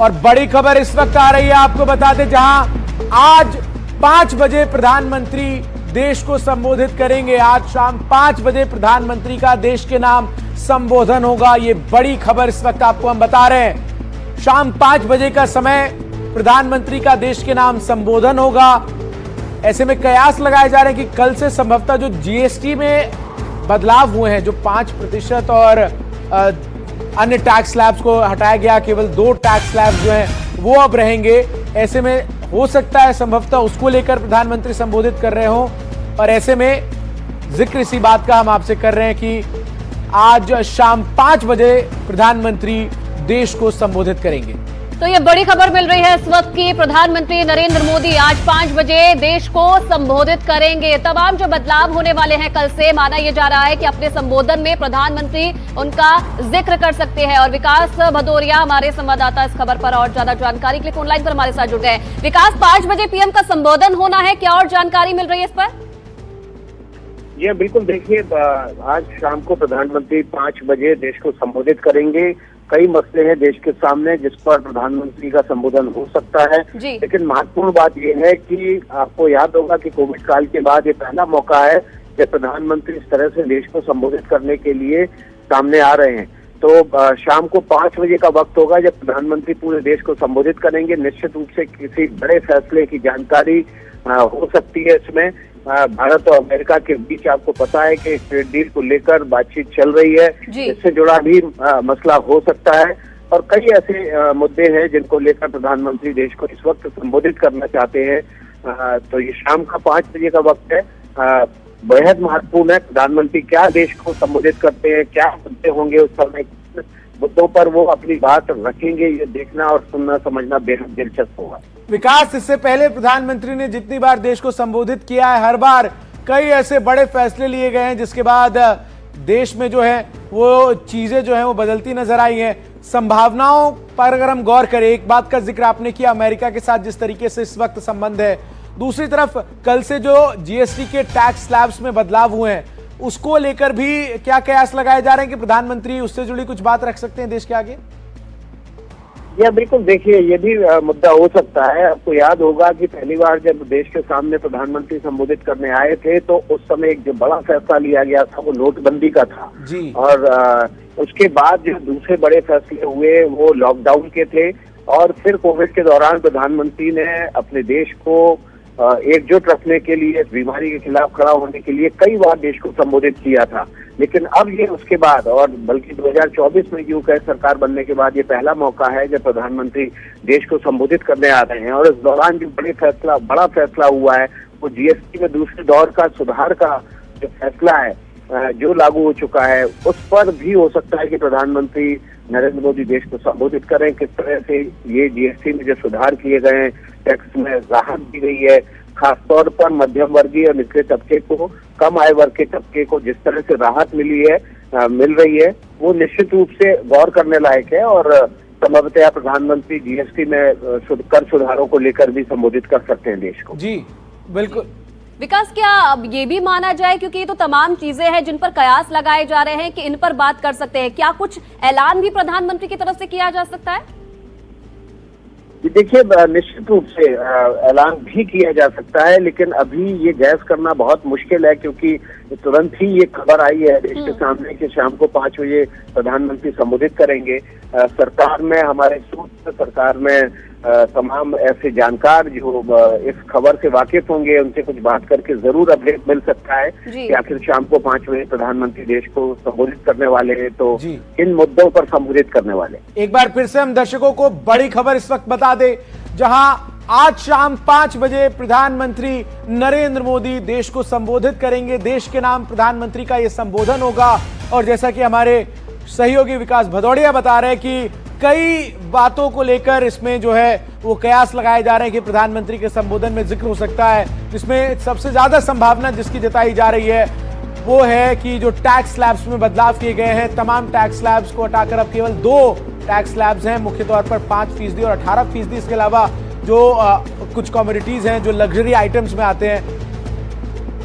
और बड़ी खबर इस वक्त आ रही है, आपको बता दें, जहां आज 5 बजे प्रधानमंत्री देश को संबोधित करेंगे। आज शाम 5 बजे प्रधानमंत्री का देश के नाम संबोधन होगा। ये बड़ी खबर इस वक्त आपको हम बता रहे हैं। शाम 5 बजे का समय प्रधानमंत्री का देश के नाम संबोधन होगा। ऐसे में कयास लगाए जा रहे हैं कि कल से संभवतः जो जीएसटी में बदलाव हुए हैं, जो 5% और अन्य टैक्स स्लैब्स को हटाया गया, केवल 2 टैक्स स्लैब्स जो हैं वो अब रहेंगे। ऐसे में हो सकता है संभवतः उसको लेकर प्रधानमंत्री संबोधित कर रहे हों, और ऐसे में जिक्र इसी बात का हम आपसे कर रहे हैं कि आज शाम 5 बजे प्रधानमंत्री देश को संबोधित करेंगे। तो ये बड़ी खबर मिल रही है इस वक्त की प्रधानमंत्री नरेंद्र मोदी आज 5 बजे देश को संबोधित करेंगे। तमाम जो बदलाव होने वाले हैं कल से, माना यह जा रहा है कि अपने संबोधन में प्रधानमंत्री उनका जिक्र कर सकते हैं। और विकास भदौरिया हमारे संवाददाता इस खबर पर और ज्यादा जानकारी के लिए फोनलाइन पर हमारे साथ जुड़ गए। विकास, 5 बजे पीएम का संबोधन होना है, क्या और जानकारी मिल रही है इस पर? जी बिल्कुल, देखिए आज शाम को प्रधानमंत्री 5 बजे देश को संबोधित करेंगे। कई मसले हैं देश के सामने जिस पर प्रधानमंत्री का संबोधन हो सकता है, लेकिन महत्वपूर्ण बात यह है कि आपको याद होगा कि कोविड काल के बाद ये पहला मौका है जब प्रधानमंत्री इस तरह से देश को संबोधित करने के लिए सामने आ रहे हैं। तो शाम को 5 बजे का वक्त होगा जब प्रधानमंत्री पूरे देश को संबोधित करेंगे। निश्चित रूप से किसी बड़े फैसले की जानकारी हो सकती है इसमें। भारत और अमेरिका के बीच आपको पता है कि ट्रेड डील को लेकर बातचीत चल रही है, इससे जुड़ा भी मसला हो सकता है। और कई ऐसे मुद्दे हैं जिनको लेकर प्रधानमंत्री देश को इस वक्त संबोधित करना चाहते हैं। तो ये शाम का 5 बजे का वक्त है, बेहद महत्वपूर्ण है। प्रधानमंत्री क्या देश को संबोधित करते हैं, क्या मुद्दे होंगे उस समय, मुद्दों पर वो अपनी बात रखेंगे, ये देखना और सुनना समझना बेहद दिलचस्प होगा। विकास, इससे पहले प्रधानमंत्री ने जितनी बार देश को संबोधित किया है, हर बार कई ऐसे बड़े फैसले लिए गए हैं जिसके बाद देश में जो है वो चीजें जो है वो बदलती नजर आई हैं। संभावनाओं पर अगर हम गौर करें, एक बात का जिक्र आपने किया, अमेरिका के साथ जिस तरीके से इस वक्त संबंध है, दूसरी तरफ कल से जो जीएसटी के टैक्स स्लैब्स में बदलाव हुए हैं उसको लेकर भी क्या कयास लगाए जा रहे हैं कि प्रधानमंत्री उससे जुड़ी कुछ बात रख सकते हैं देश के आगे? या बिल्कुल, देखिए ये भी मुद्दा हो सकता है। आपको याद होगा कि पहली बार जब देश के सामने प्रधानमंत्री संबोधित करने आए थे तो उस समय एक जो बड़ा फैसला लिया गया था वो नोटबंदी का था जी। और उसके बाद जो दूसरे बड़े फैसले हुए वो लॉकडाउन के थे। और फिर कोविड के दौरान प्रधानमंत्री ने अपने देश को एकजुट रखने के लिए, इस बीमारी के खिलाफ खड़ा होने के लिए कई बार देश को संबोधित किया था। लेकिन अब ये उसके बाद, और बल्कि 2024 में यूं कहे सरकार बनने के बाद ये पहला मौका है जब प्रधानमंत्री देश को संबोधित करने आ रहे हैं। और इस दौरान जो बड़ा फैसला हुआ है वो जीएसटी में दूसरे दौर का सुधार का जो फैसला है जो लागू हो चुका है, उस पर भी हो सकता है कि प्रधानमंत्री नरेंद्र मोदी देश को संबोधित करें। किस तरह से ये जीएसटी में जो सुधार किए गए हैं, टैक्स में राहत दी गई है, खासतौर पर मध्यम वर्गीय और निचले तबके को, कम आय वर्ग के तबके को जिस तरह से राहत मिल रही है, वो निश्चित रूप से गौर करने लायक है। और संभवतः प्रधानमंत्री जीएसटी में कर सुधारों को लेकर भी संबोधित कर सकते हैं देश को। जी बिल्कुल। विकास, क्या अब ये भी माना जाए, क्योंकि ये तो तमाम चीजें हैं जिन पर कयास लगाए जा रहे हैं कि इन पर बात कर सकते हैं, क्या कुछ ऐलान भी प्रधानमंत्री की तरफ से किया जा सकता है? देखिए निश्चित रूप से ऐलान भी किया जा सकता है, लेकिन अभी ये गैस करना बहुत मुश्किल है क्योंकि तुरंत ही ये खबर आई है देश के सामने कि शाम को 5 बजे प्रधानमंत्री संबोधित करेंगे। सरकार में, हमारे सूत्र सरकार में तमाम ऐसे जानकार जो इस खबर से वाकिफ होंगे उनसे कुछ बात करके जरूर अपडेट मिल सकता है कि आखिर शाम को 5 बजे प्रधानमंत्री देश को संबोधित करने वाले हैं, तो इन मुद्दों पर संबोधित करने वाले। एक बार फिर से हम दर्शकों को बड़ी खबर इस वक्त बता दें, जहां आज शाम 5 बजे प्रधानमंत्री नरेंद्र मोदी देश को संबोधित करेंगे। देश के नाम प्रधानमंत्री का यह संबोधन होगा। और जैसा कि हमारे सहयोगी विकास भदौरिया बता रहे हैं कि कई बातों को लेकर इसमें जो है वो कयास लगाए जा रहे हैं कि प्रधानमंत्री के संबोधन में जिक्र हो सकता है, जिसमें सबसे ज्यादा संभावना जिसकी जताई जा रही है वो है कि जो टैक्स स्लैब्स में बदलाव किए गए हैं, तमाम टैक्स स्लैब्स को हटाकर अब केवल 2 टैक्स स्लैब्स हैं, मुख्य तौर पर 5% और 18%। इसके अलावा जो कुछ कमोडिटीज हैं जो लग्जरी आइटम्स में आते हैं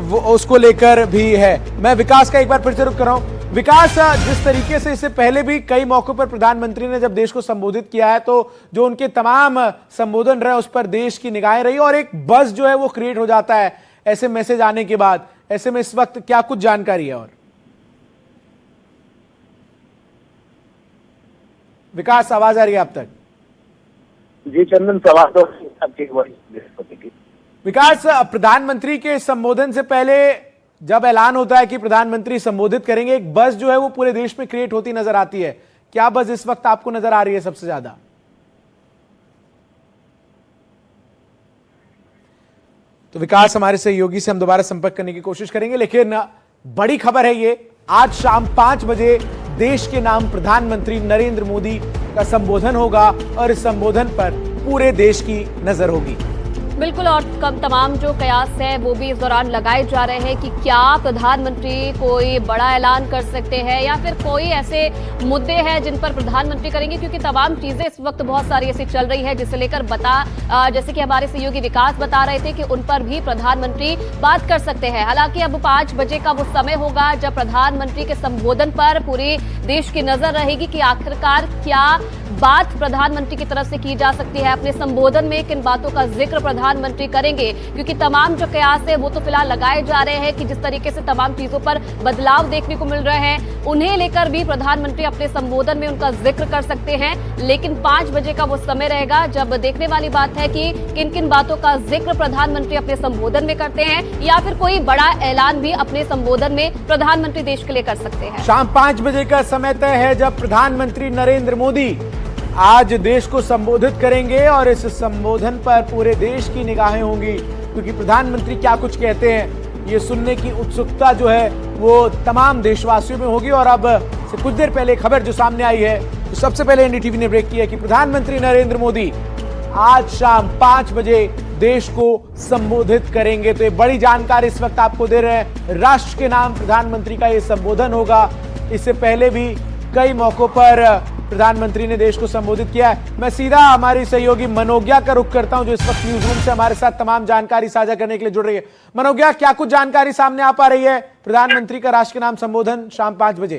वो उसको लेकर भी है। मैं विकास का एक बार फिर से रुक कर रहा हूं। विकास, जिस तरीके से इससे पहले भी कई मौकों पर प्रधानमंत्री ने जब देश को संबोधित किया है, तो जो उनके तमाम संबोधन रहे उस पर देश की निगाहें रही और एक बज़ जो है वो क्रिएट हो जाता है ऐसे मैसेज आने के बाद। ऐसे में इस वक्त क्या कुछ जानकारी है? और विकास, आवाज आ रही है आप तक? जी चंदन, सवाल तो आपकी वही। विकास, प्रधानमंत्री के संबोधन से पहले जब ऐलान होता है कि प्रधानमंत्री संबोधित करेंगे, एक बज़ जो है वो पूरे देश में क्रिएट होती नजर आती है। क्या बज़ इस वक्त आपको नजर आ रही है सबसे ज्यादा? तो विकास, हमारे सहयोगी से हम दोबारा संपर्क करने की कोशिश करेंगे, लेकिन बड़ी खबर है ये, आज शाम 5 बजे देश के नाम प्रधानमंत्री नरेंद्र मोदी का संबोधन होगा और इस संबोधन पर पूरे देश की नजर होगी। बिल्कुल, और तमाम जो कयास है वो भी इस दौरान लगाए जा रहे हैं कि क्या प्रधानमंत्री कोई बड़ा ऐलान कर सकते हैं या फिर कोई ऐसे मुद्दे हैं जिन पर प्रधानमंत्री करेंगे, क्योंकि तमाम चीजें इस वक्त बहुत सारी ऐसी चल रही है जिसे लेकर जैसे कि हमारे सहयोगी विकास बता रहे थे कि उन पर भी प्रधानमंत्री बात कर सकते हैं। हालांकि अब 5 बजे का वो समय होगा जब प्रधानमंत्री के संबोधन पर पूरे देश की नजर रहेगी कि आखिरकार क्या बात प्रधानमंत्री की तरफ से की जा सकती है। अपने संबोधन में किन बातों का जिक्र प्रधानमंत्री करेंगे, क्योंकि तमाम जो कयास है वो तो फिलहाल लगाए जा रहे हैं कि जिस तरीके से तमाम चीजों पर बदलाव देखने को मिल रहे हैं, उन्हें लेकर भी प्रधानमंत्री अपने संबोधन में उनका जिक्र कर सकते हैं। लेकिन 5 बजे का वो समय रहेगा जब देखने वाली बात है कि किन किन बातों का जिक्र प्रधानमंत्री अपने संबोधन में करते हैं या फिर कोई बड़ा ऐलान भी अपने संबोधन में प्रधानमंत्री देश के लिए कर सकते हैं। शाम 5 बजे का समय तय है जब प्रधानमंत्री नरेंद्र मोदी आज देश को संबोधित करेंगे और इस संबोधन पर पूरे देश की निगाहें होंगी, क्योंकि प्रधानमंत्री क्या कुछ कहते हैं ये सुनने की उत्सुकता जो है वो तमाम देशवासियों में होगी। और अब से कुछ देर पहले खबर जो सामने आई है, तो सबसे पहले एनडीटीवी ने ब्रेक किया कि प्रधानमंत्री नरेंद्र मोदी आज शाम 5 बजे देश को संबोधित करेंगे। तो ये बड़ी जानकारी इस वक्त आपको दे रहे हैं। राष्ट्र के नाम प्रधानमंत्री का ये संबोधन होगा। इससे पहले भी कई मौकों पर प्रधानमंत्री ने देश को संबोधित किया है। मैं सीधा हमारी सहयोगी मनोज्ञा का रुख करता हूं जो इस वक्त न्यूज रूम से हमारे साथ तमाम जानकारी साझा करने के लिए जुड़ रही है। मनोज्ञा, क्या कुछ जानकारी सामने आ पा रही है प्रधानमंत्री का राष्ट्र के नाम संबोधन शाम 5 बजे?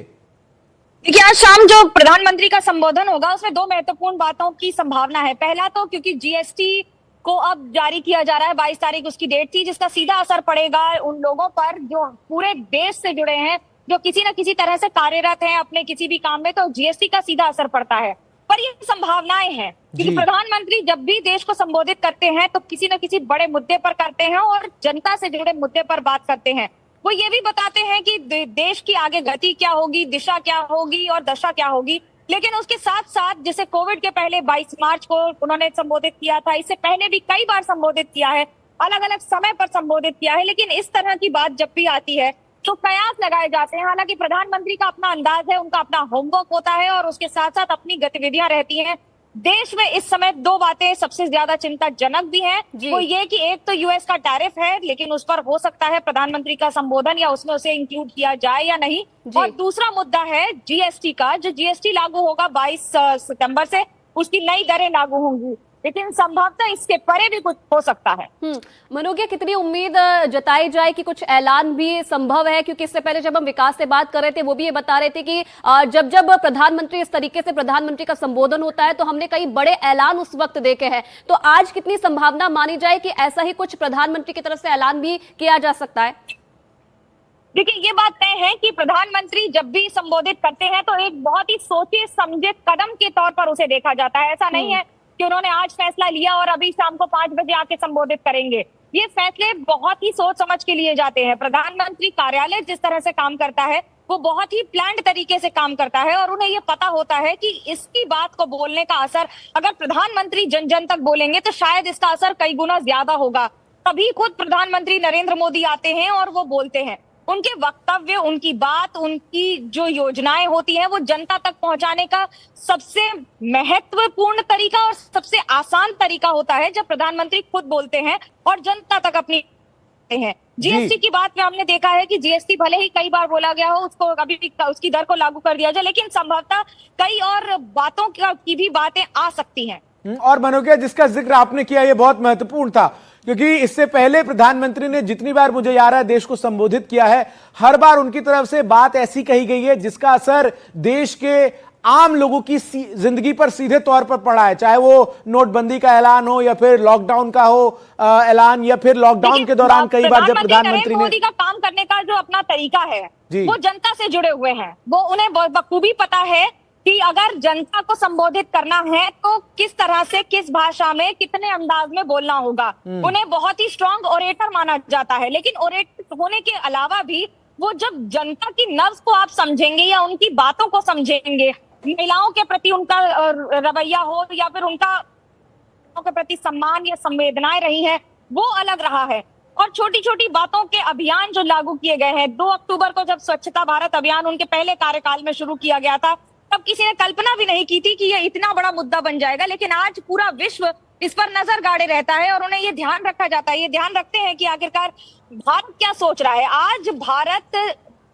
देखिए, आज शाम जो प्रधानमंत्री का संबोधन होगा उसमें 2 महत्वपूर्ण बातों की संभावना है। पहला तो क्योंकि जीएसटी को अब जारी किया जा रहा है, 22 तारीख उसकी डेट थी, जिसका सीधा असर पड़ेगा उन लोगों पर जो पूरे देश से जुड़े हैं, जो किसी न किसी तरह से कार्यरत हैं अपने किसी भी काम में, तो जीएसटी का सीधा असर पड़ता है। पर ये संभावनाएं हैं क्योंकि प्रधानमंत्री जब भी देश को संबोधित करते हैं तो किसी न किसी बड़े मुद्दे पर करते हैं और जनता से जुड़े मुद्दे पर बात करते हैं। वो ये भी बताते हैं कि देश की आगे गति क्या होगी, दिशा क्या होगी और दशा क्या होगी। लेकिन उसके साथ साथ जैसे कोविड के पहले 22 मार्च को उन्होंने संबोधित किया था, इससे पहले भी कई बार संबोधित किया है, अलग अलग समय पर संबोधित किया है, लेकिन इस तरह की बात जब भी आती है तो कयास लगाए जाते हैं। हालांकि प्रधानमंत्री का अपना अंदाज है, उनका अपना होमवर्क होता है और उसके साथ साथ अपनी गतिविधियां रहती हैं। देश में इस समय 2 बातें सबसे ज्यादा चिंताजनक भी हैं। वो ये कि एक तो यूएस का टैरिफ है, लेकिन उस पर हो सकता है प्रधानमंत्री का संबोधन या उसमें उसे इंक्लूड किया जाए या नहीं, और दूसरा मुद्दा है जीएसटी का। जो जीएसटी लागू होगा 22 सितंबर से, उसकी नई दरें लागू होंगी, लेकिन संभवतः इसके परे भी कुछ हो सकता है। मनोज्ञा, कितनी उम्मीद जताई जाए कि कुछ ऐलान भी संभव है? क्योंकि इससे पहले जब हम विकास से बात कर रहे थे वो भी ये बता रहे थे कि जब जब प्रधानमंत्री इस तरीके से प्रधानमंत्री का संबोधन होता है तो हमने कई बड़े ऐलान उस वक्त देखे हैं। तो आज कितनी संभावना मानी जाए कि ऐसा ही कुछ प्रधानमंत्री की तरफ से ऐलान भी किया जा सकता है? देखिए, ये बात तय है कि प्रधानमंत्री जब भी संबोधित करते हैं तो एक बहुत ही सोचे समझे कदम के तौर पर उसे देखा जाता है। ऐसा नहीं है कि उन्होंने आज फैसला लिया और अभी शाम को 5 बजे आके संबोधित करेंगे। ये फैसले बहुत ही सोच समझ के लिए जाते हैं। प्रधानमंत्री कार्यालय जिस तरह से काम करता है वो बहुत ही प्लान्ड तरीके से काम करता है और उन्हें ये पता होता है कि इसकी बात को बोलने का असर अगर प्रधानमंत्री जन जन तक बोलेंगे तो शायद इसका असर कई गुना ज्यादा होगा। तभी खुद प्रधानमंत्री नरेंद्र मोदी आते हैं और वो बोलते हैं। उनके वक्तव्य, उनकी बात, उनकी जो योजनाएं होती हैं वो जनता तक पहुंचाने का सबसे महत्वपूर्ण तरीका और सबसे आसान तरीका होता है जब प्रधानमंत्री खुद बोलते हैं और जनता तक अपनी हैं। जीएसटी की बात में हमने देखा है कि जीएसटी भले ही कई बार बोला गया हो उसको अभी उसकी दर को लागू कर दिया जाए, लेकिन संभवतः कई और बातों की भी बातें आ सकती हैं। और मनोज्ञा, जिसका जिक्र आपने किया ये बहुत महत्वपूर्ण था क्योंकि इससे पहले प्रधानमंत्री ने जितनी बार मुझे याद है देश को संबोधित किया है, हर बार उनकी तरफ से बात ऐसी कही गई है जिसका असर देश के आम लोगों की जिंदगी पर सीधे तौर पर पड़ा है, चाहे वो नोटबंदी का ऐलान हो या फिर लॉकडाउन का हो ऐलान, या फिर लॉकडाउन के दौरान कई बार जब प्रधानमंत्री ने मोदी का काम करने का जो अपना तरीका है जी। वो जनता से जुड़े हुए हैं। वो उन्हें बखूबी पता है कि अगर जनता को संबोधित करना है तो किस तरह से, किस भाषा में, कितने अंदाज में बोलना होगा। उन्हें बहुत ही स्ट्रांग ओरेटर माना जाता है, लेकिन ओरेटर होने के अलावा भी वो जब जनता की नब्ज को आप समझेंगे या उनकी बातों को समझेंगे, महिलाओं के प्रति उनका रवैया हो या फिर उनका के प्रति सम्मान या संवेदनाएं रही हैं, वो अलग रहा है। और छोटी छोटी बातों के अभियान जो लागू किए गए हैं, 2 अक्टूबर को जब स्वच्छता भारत अभियान उनके पहले कार्यकाल में शुरू किया गया था, तब किसी ने कल्पना भी नहीं की थी कि ये इतना बड़ा मुद्दा बन जाएगा। लेकिन आज पूरा विश्व इस पर नजर गाड़े रहता है और उन्हें ये ध्यान रखा जाता है, ये ध्यान रखते हैं कि आखिरकार भारत क्या सोच रहा है। आज भारत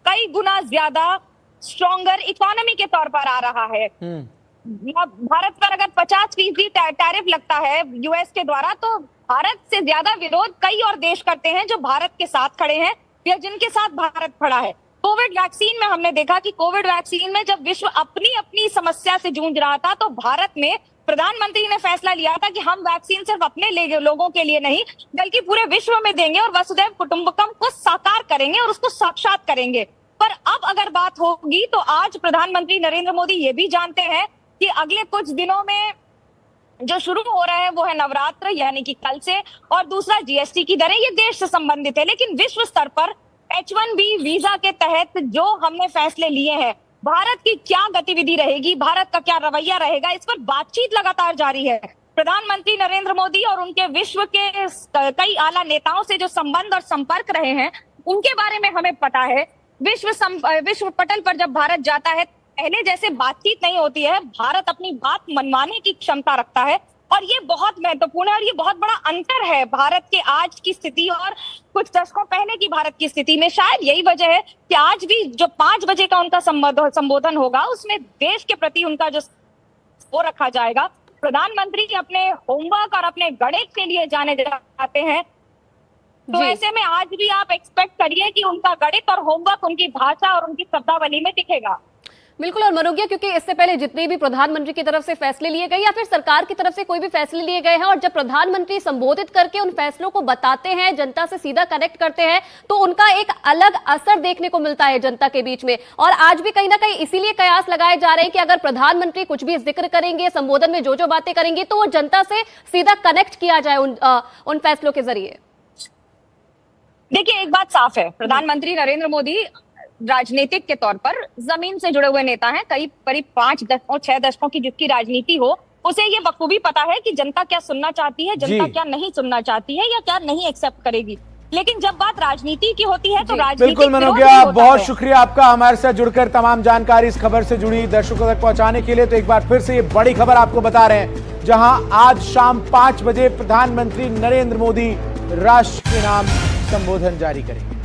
कई गुना ज्यादा स्ट्रॉन्गर इकोनॉमी के तौर पर आ रहा है। भारत पर अगर 50% टैरिफ लगता है यूएस के द्वारा, तो भारत से ज्यादा विरोध कई और देश करते हैं जो भारत के साथ खड़े हैं या जिनके साथ भारत खड़ा है। कोविड वैक्सीन में हमने देखा कि कोविड वैक्सीन में जब विश्व अपनी अपनी समस्या से जूझ रहा था, तो भारत में प्रधानमंत्री ने फैसला लिया था कि हम वैक्सीन सिर्फ अपने लोगों के लिए नहीं बल्कि पूरे विश्व में देंगे और वसुधैव कुटुंबकम को साकार करेंगे और उसको साक्षात करेंगे। पर अब अगर बात होगी तो आज प्रधानमंत्री नरेंद्र मोदी ये भी जानते हैं कि अगले कुछ दिनों में जो शुरू हो रहा है वो है नवरात्र, यानी कि कल से, और दूसरा जीएसटी की दरें, ये देश से संबंधित है। लेकिन विश्व स्तर पर H1B वीजा के तहत जो हमने फैसले लिए हैं, भारत की क्या गतिविधि रहेगी, भारत का क्या रवैया रहेगा, इस पर बातचीत लगातार जारी है। प्रधानमंत्री नरेंद्र मोदी और उनके विश्व के कई आला नेताओं से जो संबंध और संपर्क रहे हैं, उनके बारे में हमें पता है। विश्व पटल पर जब भारत जाता है, पहले जैसे बातचीत नहीं होती है, भारत अपनी बात मनवाने की क्षमता रखता है और ये बहुत महत्वपूर्ण है और ये बहुत बड़ा अंतर है भारत के आज की स्थिति और कुछ दशकों पहले की भारत की स्थिति में। शायद यही वजह है कि आज भी जो 5 बजे का उनका संबोधन होगा, उसमें देश के प्रति उनका जो वो रखा जाएगा। प्रधानमंत्री अपने होमवर्क और अपने गणित के लिए जाने जाते हैं, तो ऐसे में आज भी आप एक्सपेक्ट करिए कि उनका गणित और होमवर्क उनकी भाषा और उनकी शब्दावली में दिखेगा। बिल्कुल। और मनोज्ञा, क्योंकि इससे पहले जितने भी प्रधानमंत्री की तरफ से फैसले लिए गए या फिर सरकार की तरफ से कोई भी फैसले लिए गए हैं, और जब प्रधानमंत्री संबोधित करके उन फैसलों को बताते हैं, जनता से सीधा कनेक्ट करते हैं, तो उनका एक अलग असर देखने को मिलता है जनता के बीच में। और आज भी कहीं ना कहीं इसीलिए कयास लगाए जा रहे हैं कि अगर प्रधानमंत्री कुछ भी जिक्र करेंगे, संबोधन में जो जो बातें करेंगे, तो वो जनता से सीधा कनेक्ट किया जाए उन फैसलों के जरिए। देखिए, एक बात साफ है, प्रधानमंत्री नरेंद्र मोदी राजनीतिक के तौर पर जमीन से जुड़े हुए नेता हैं। करीब 5 दशकों 6 दशकों की जिसकी राजनीति हो, उसे ये बखूबी पता है कि जनता क्या सुनना चाहती है, जनता क्या नहीं सुनना चाहती है या क्या नहीं एक्सेप्ट करेगी। लेकिन जब बात राजनीति की होती है तो राजनीति बिल्कुल मनोज्ञा, बहुत शुक्रिया आपका हमारे साथ जुड़कर तमाम जानकारी इस खबर से जुड़ी दर्शकों तक पहुंचाने के लिए। तो एक बार फिर से ये बड़ी खबर आपको बता रहे हैं, जहां आज शाम 5 बजे प्रधानमंत्री नरेंद्र मोदी राष्ट्र के नाम संबोधन जारी करेंगे।